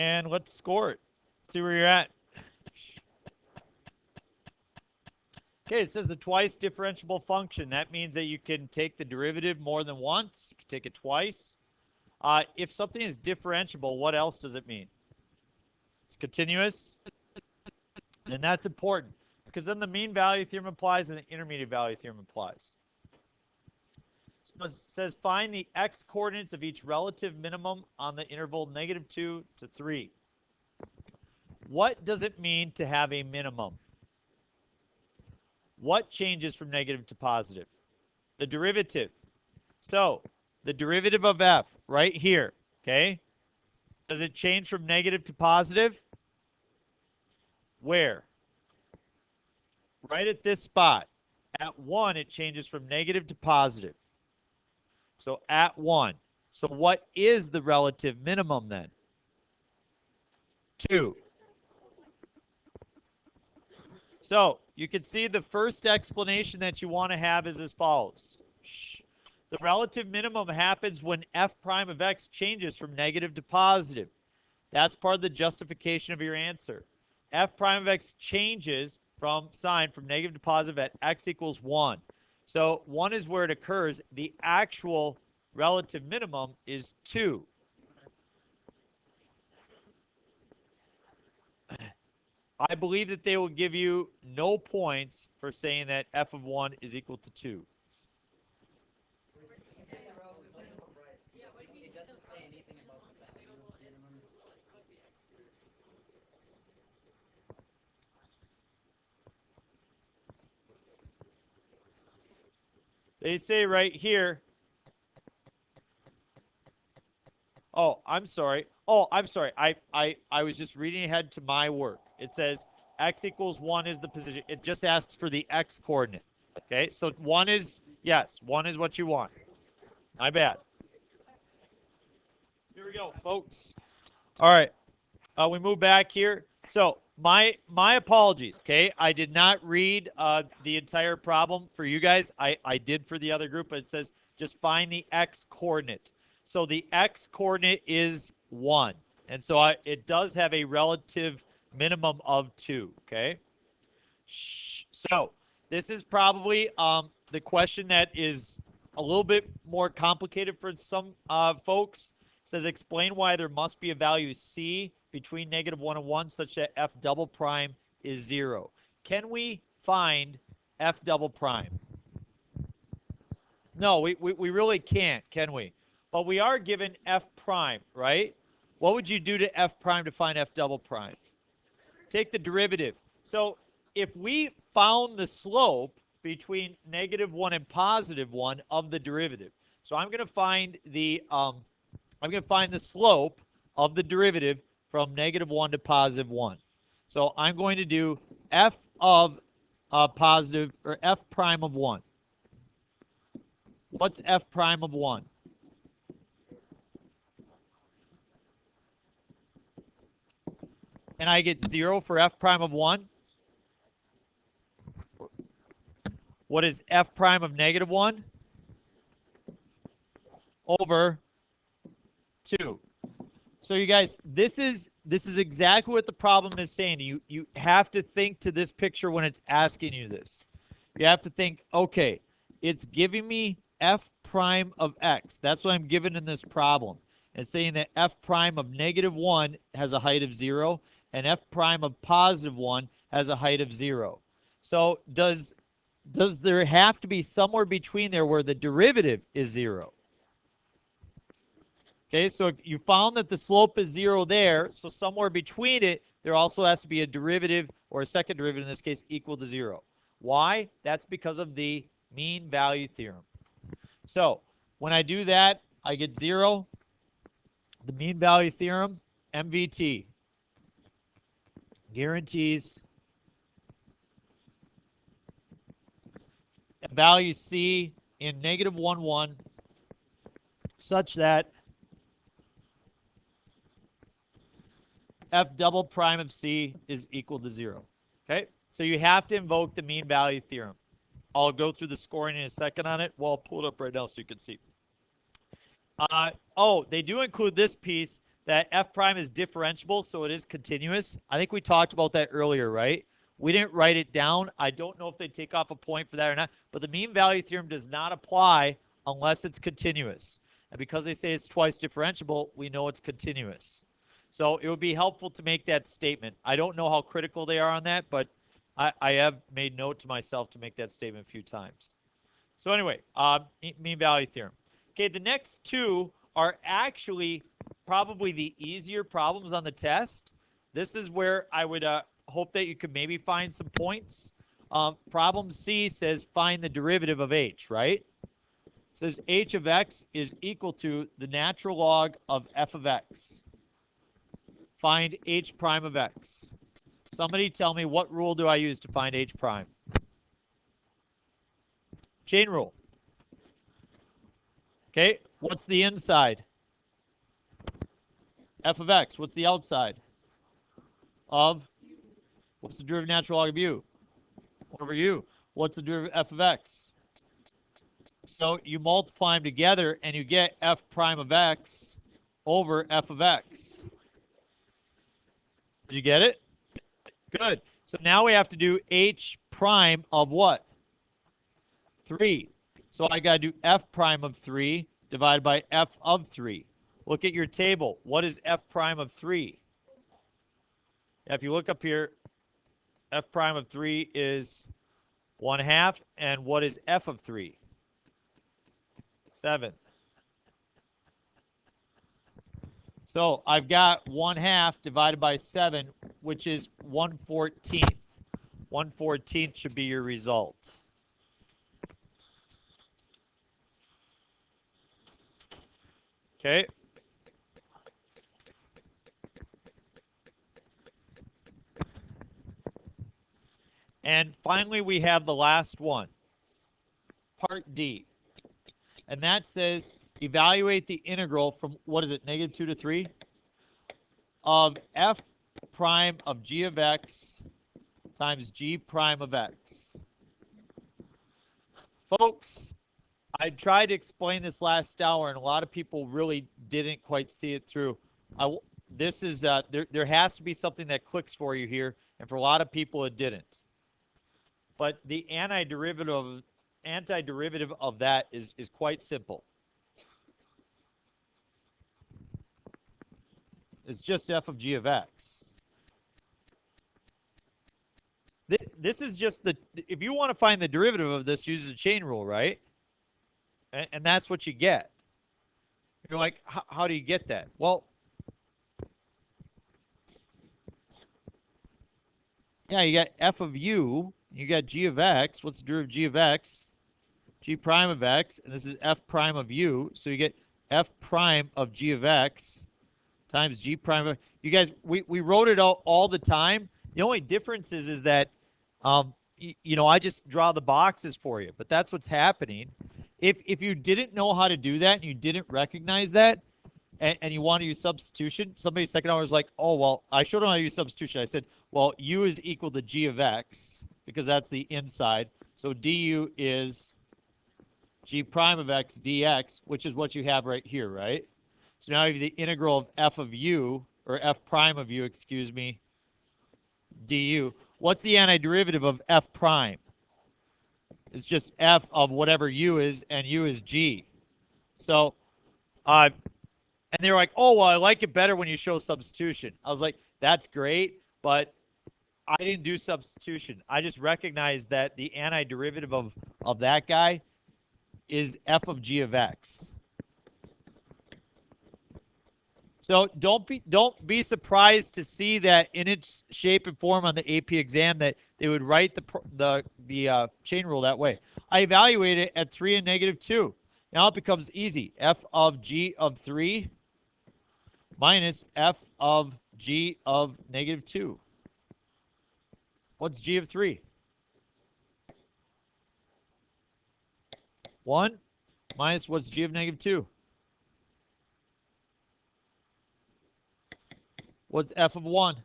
And let's score it. See where you're at. Okay, it says the twice differentiable function. That means that you can take the derivative more than once. You can take it twice. If something is differentiable, what else does it mean? It's continuous. And that's important because then the mean value theorem applies and the intermediate value theorem applies. So it says find the x coordinates of each relative minimum on the interval -2 to 3. What does it mean to have a minimum? What changes from negative to positive? The derivative. So the derivative of f right here, okay? Does it change from negative to positive? Where? Right at this spot. At 1, it changes from negative to positive. So at 1. So what is the relative minimum then? 2. So you can see the first explanation that you want to have is as follows. The relative minimum happens when f prime of x changes from negative to positive. That's part of the justification of your answer. F prime of x changes from sign from negative to positive at x equals 1. So 1 is where it occurs. The actual relative minimum is 2. I believe that they will give you no points for saying that f of 1 is equal to 2. They say right here. Oh, I'm sorry. Oh, I'm sorry. I was just reading ahead to my work. It says x equals 1 is the position. It just asks for the x coordinate. Okay, so 1 is, yes, 1 is what you want. My bad. Here we go, folks. All right. We move back here. So my apologies, okay? I did not read the entire problem for you guys. I did for the other group, but it says just find the x coordinate. So the x coordinate is 1. And so it does have a relative minimum of 2, okay? So this is probably the question that is a little bit more complicated for some folks. It says explain why there must be a value c between -1 and 1 such that f double prime is 0. Can we find f double prime? No, we really can't, can we? But we are given f prime, right? What would you do to f prime to find f double prime? Take the derivative. So if we found the slope between -1 and +1 of the derivative, so I'm going to find the slope of the derivative from -1 to +1. So I'm going to do f of positive, or f prime of 1. What's f prime of 1? And I get 0 for f prime of 1. What is f prime of -1? Over 2. So you guys, this is exactly what the problem is saying. You have to think to this picture when it's asking you this. You have to think, okay, it's giving me f prime of x. That's what I'm given in this problem. It's saying that f prime of -1 has a height of 0, and f prime of +1 has a height of 0. So does there have to be somewhere between there where the derivative is 0? Okay, so if you found that the slope is 0 there, so somewhere between it, there also has to be a derivative, or a second derivative in this case, equal to 0. Why? That's because of the mean value theorem. So when I do that, I get 0. The mean value theorem, MVT, guarantees a value c in -1, 1 such that f double prime of c is equal to 0. Okay, so you have to invoke the mean value theorem. I'll go through the scoring in a second on it. Well, I'll pull it up right now so you can see. Oh, they do include this piece that f prime is differentiable, so it is continuous. I think we talked about that earlier, right? We didn't write it down. I don't know if they take off a point for that or not, but the mean value theorem does not apply unless it's continuous. And because they say it's twice differentiable, we know it's continuous. So it would be helpful to make that statement. I don't know how critical they are on that, but I have made note to myself to make that statement a few times. So anyway, mean value theorem. Okay, the next two are actually probably the easier problems on the test. This is where I would hope that you could maybe find some points. Problem C says find the derivative of h, right? It says h of x is equal to the natural log of f of x. Find h prime of x. Somebody tell me, what rule do I use to find h prime? Chain rule. Okay, what's the inside? F of x. What's the outside? Of, what's the derivative of natural log of u? Over u. What's the derivative of f of x? So you multiply them together and you get f prime of x over f of x. Did you get it? Good. So now we have to do h prime of what? 3. So I got to do f prime of 3 divided by f of 3. Look at your table. What is f prime of 3? If you look up here, f prime of 3 is 1/2. And what is f of 3? 7. So I've got 1/2 divided by 7, which is 1/14. 1/14 should be your result. Okay. And finally, we have the last one, part D. And that says evaluate the integral from, what is it, -2 to 3? Of f prime of g of x times g prime of x. Folks, I tried to explain this last hour, and a lot of people really didn't quite see it through. This is there has to be something that clicks for you here, and for a lot of people it didn't. But the antiderivative of that is quite simple. It's just f of g of x. This is just the, if you want to find the derivative of this, use the chain rule, right? And that's what you get. You're like, how do you get that? Well, yeah, you got f of u, you got g of x. What's the derivative of g of x? G prime of x, and this is f prime of u. So you get f prime of g of x times g prime of, you guys, we wrote it out all the time. The only difference is that, you know, I just draw the boxes for you, but that's what's happening. If you didn't know how to do that and you didn't recognize that, and you want to use substitution, somebody second hour is like, oh, well, I showed them how to use substitution. I said, well, u is equal to g of x, because that's the inside. So du is g prime of x dx, which is what you have right here, right? So now you have the integral of f of u, or f prime of u, excuse me, du. What's the antiderivative of f prime? It's just f of whatever u is, and u is g. So, and they were like, oh, well, I like it better when you show substitution. I was like, that's great, but I didn't do substitution. I just recognized that the antiderivative of that guy is f of g of x. So don't be surprised to see that in its shape and form on the AP exam that they would write the chain rule that way. I evaluate it at 3 and -2. Now it becomes easy. F of g of 3 minus f of g of -2. What's g of 3? 1 minus what's g of -2? What's f of 1?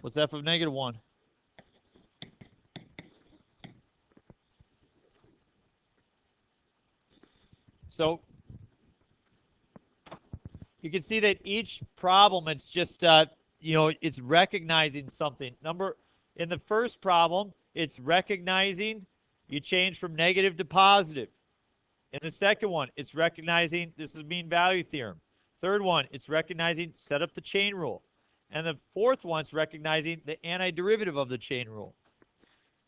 What's f of -1? So can see that each problem, it's just, you know, it's recognizing something. In the first problem, it's recognizing you change from negative to positive. In the second one, it's recognizing this is mean value theorem. Third one, it's recognizing set up the chain rule. And the fourth one, it's recognizing the antiderivative of the chain rule.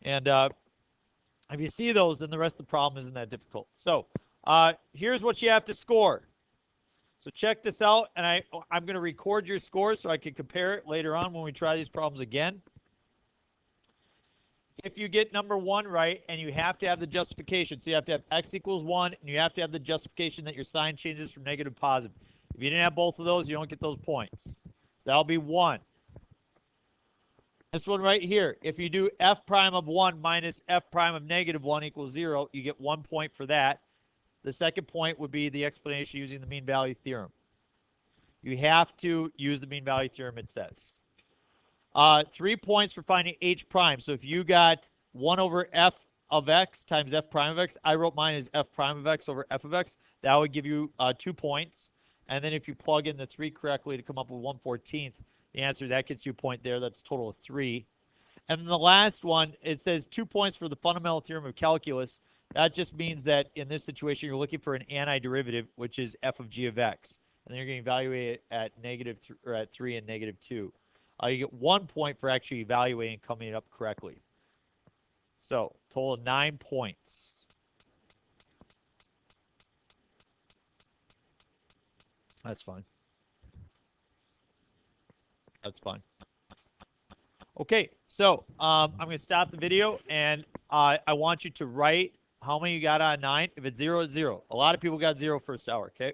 And if you see those, then the rest of the problem isn't that difficult. So here's what you have to score. So check this out, and I'm going to record your score so I can compare it later on when we try these problems again. If you get number 1 right, and you have to have the justification, so you have to have x equals 1, and you have to have the justification that your sign changes from negative to positive. If you didn't have both of those, you don't get those points. So that'll be 1. This one right here, if you do f prime of 1 minus f prime of negative 1 equals 0, you get 1 point for that. The second point would be the explanation using the mean value theorem. You have to use the mean value theorem, it says. 3 points for finding h prime. So if you got 1 over f of x times f prime of x, I wrote mine as f prime of x over f of x. That would give you 2 points. And then if you plug in the 3 correctly to come up with 1/14th, the answer, that gets you a point there. That's a total of 3. And then the last one, it says 2 points for the fundamental theorem of calculus. That just means that in this situation, you're looking for an antiderivative, which is f of g of x. And then you're going to evaluate it at at 3 and negative 2. You get 1 point for actually evaluating and coming up correctly. So, total of 9 points. That's fine. That's fine. Okay, so I'm going to stop the video, and I want you to write how many you got on 9. If it's 0, it's 0. A lot of people got 0 first hour, okay?